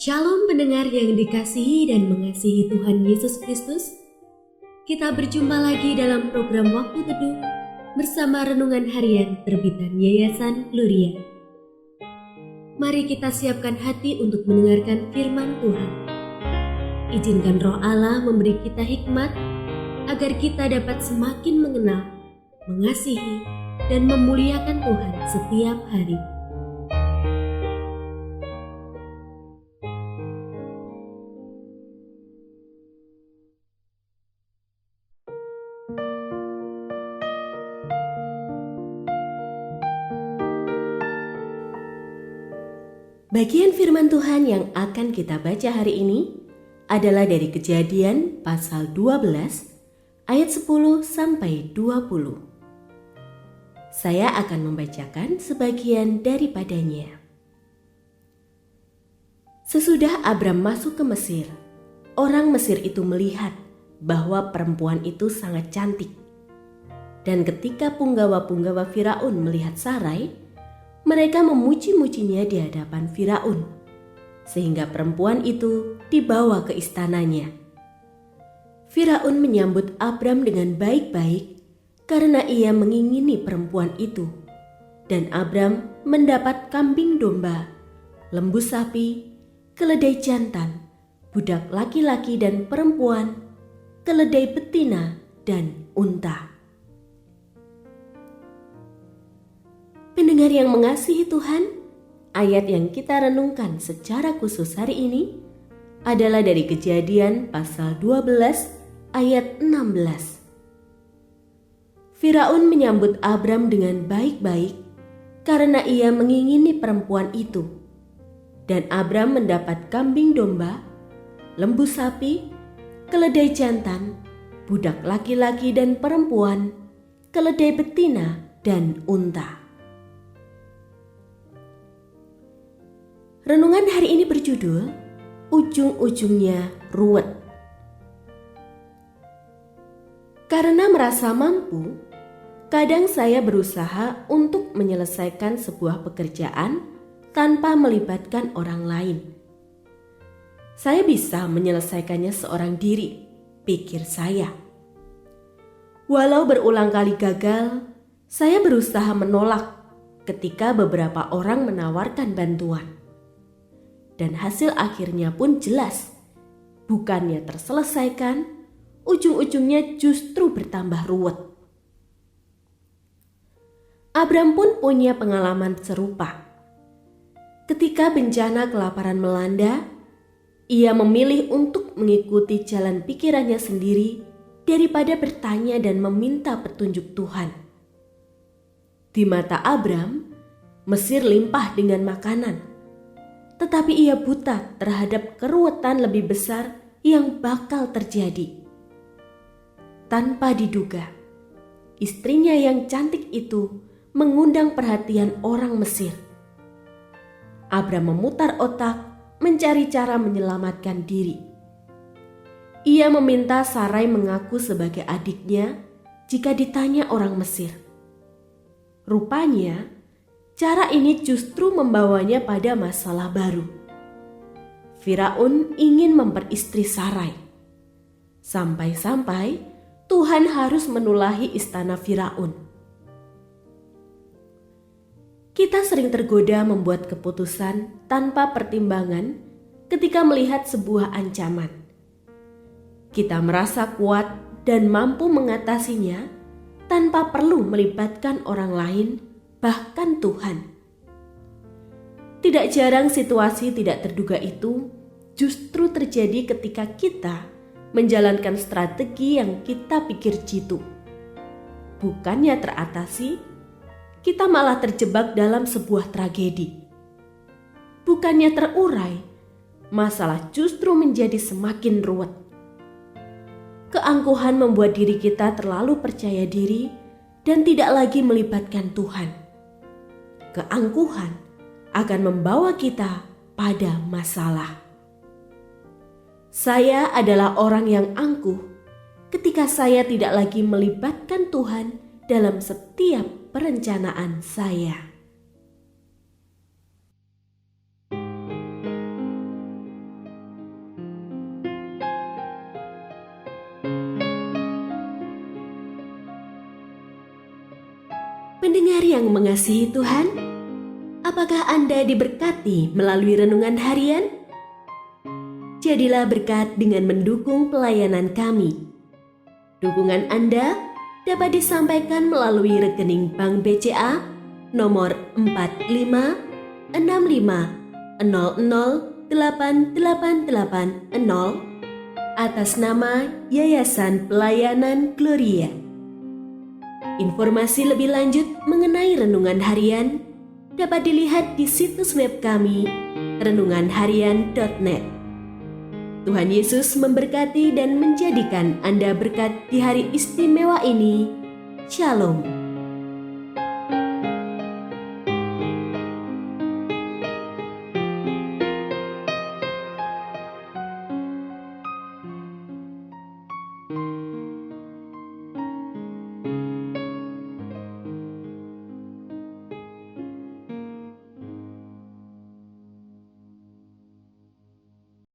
Shalom pendengar yang dikasihi dan mengasihi Tuhan Yesus Kristus. Kita berjumpa lagi dalam program Waktu Teduh bersama Renungan Harian terbitan Yayasan Gloria. Mari kita siapkan hati untuk mendengarkan firman Tuhan. Izinkan Roh Allah memberi kita hikmat agar kita dapat semakin mengenal, mengasihi, dan memuliakan Tuhan setiap hari. Bagian firman Tuhan yang akan kita baca hari ini adalah dari Kejadian pasal 12 ayat 10 sampai 20. Saya akan membacakan sebagian daripadanya. Sesudah Abram masuk ke Mesir, orang Mesir itu melihat bahwa perempuan itu sangat cantik. Dan ketika punggawa-punggawa Firaun melihat Sarai, mereka memuji-mujinya di hadapan Firaun, sehingga perempuan itu dibawa ke istananya. Firaun menyambut Abram dengan baik-baik karena ia mengingini perempuan itu, dan Abram mendapat kambing domba, lembu sapi, keledai jantan, budak laki-laki dan perempuan, keledai betina dan unta. Pendengar yang mengasihi Tuhan, ayat yang kita renungkan secara khusus hari ini adalah dari Kejadian pasal 12 ayat 16. Firaun menyambut Abram dengan baik-baik karena ia mengingini perempuan itu, dan Abram mendapat kambing domba, lembu sapi, keledai jantan, budak laki-laki dan perempuan, keledai betina dan unta. Renungan hari ini berjudul Ujung-ujungnya Ruwet. Karena merasa mampu, kadang saya berusaha untuk menyelesaikan sebuah pekerjaan tanpa melibatkan orang lain. Saya bisa menyelesaikannya seorang diri, pikir saya. Walau berulang kali gagal, saya berusaha menolak ketika beberapa orang menawarkan bantuan. Dan hasil akhirnya pun jelas, bukannya terselesaikan, ujung-ujungnya justru bertambah ruwet. Abram pun punya pengalaman serupa. Ketika bencana kelaparan melanda, ia memilih untuk mengikuti jalan pikirannya sendiri daripada bertanya dan meminta petunjuk Tuhan. Di mata Abram, Mesir limpah dengan makanan. Tetapi ia buta terhadap keruwetan lebih besar yang bakal terjadi. Tanpa diduga, istrinya yang cantik itu mengundang perhatian orang Mesir. Abram memutar otak mencari cara menyelamatkan diri. Ia meminta Sarai mengaku sebagai adiknya jika ditanya orang Mesir. Rupanya, cara ini justru membawanya pada masalah baru. Firaun ingin memperistri Sarai. Sampai-sampai Tuhan harus menulahi istana Firaun. Kita sering tergoda membuat keputusan tanpa pertimbangan ketika melihat sebuah ancaman. Kita merasa kuat dan mampu mengatasinya tanpa perlu melibatkan orang lain, bahkan Tuhan. Tidak jarang situasi tidak terduga itu justru terjadi ketika kita menjalankan strategi yang kita pikir jitu. Bukannya teratasi, kita malah terjebak dalam sebuah tragedi. Bukannya terurai, masalah justru menjadi semakin ruwet. Keangkuhan membuat diri kita terlalu percaya diri dan tidak lagi melibatkan Tuhan. Keangkuhan akan membawa kita pada masalah. Saya adalah orang yang angkuh ketika saya tidak lagi melibatkan Tuhan dalam setiap perencanaan saya. Pendengar yang mengasihi Tuhan, apakah Anda diberkati melalui renungan harian? Jadilah berkat dengan mendukung pelayanan kami. Dukungan Anda dapat disampaikan melalui rekening Bank BCA nomor 4565008880 atas nama Yayasan Pelayanan Gloria. Informasi lebih lanjut mengenai renungan harian dapat dilihat di situs web kami renunganharian.net. Tuhan Yesus memberkati dan menjadikan Anda berkat di hari istimewa ini. Shalom.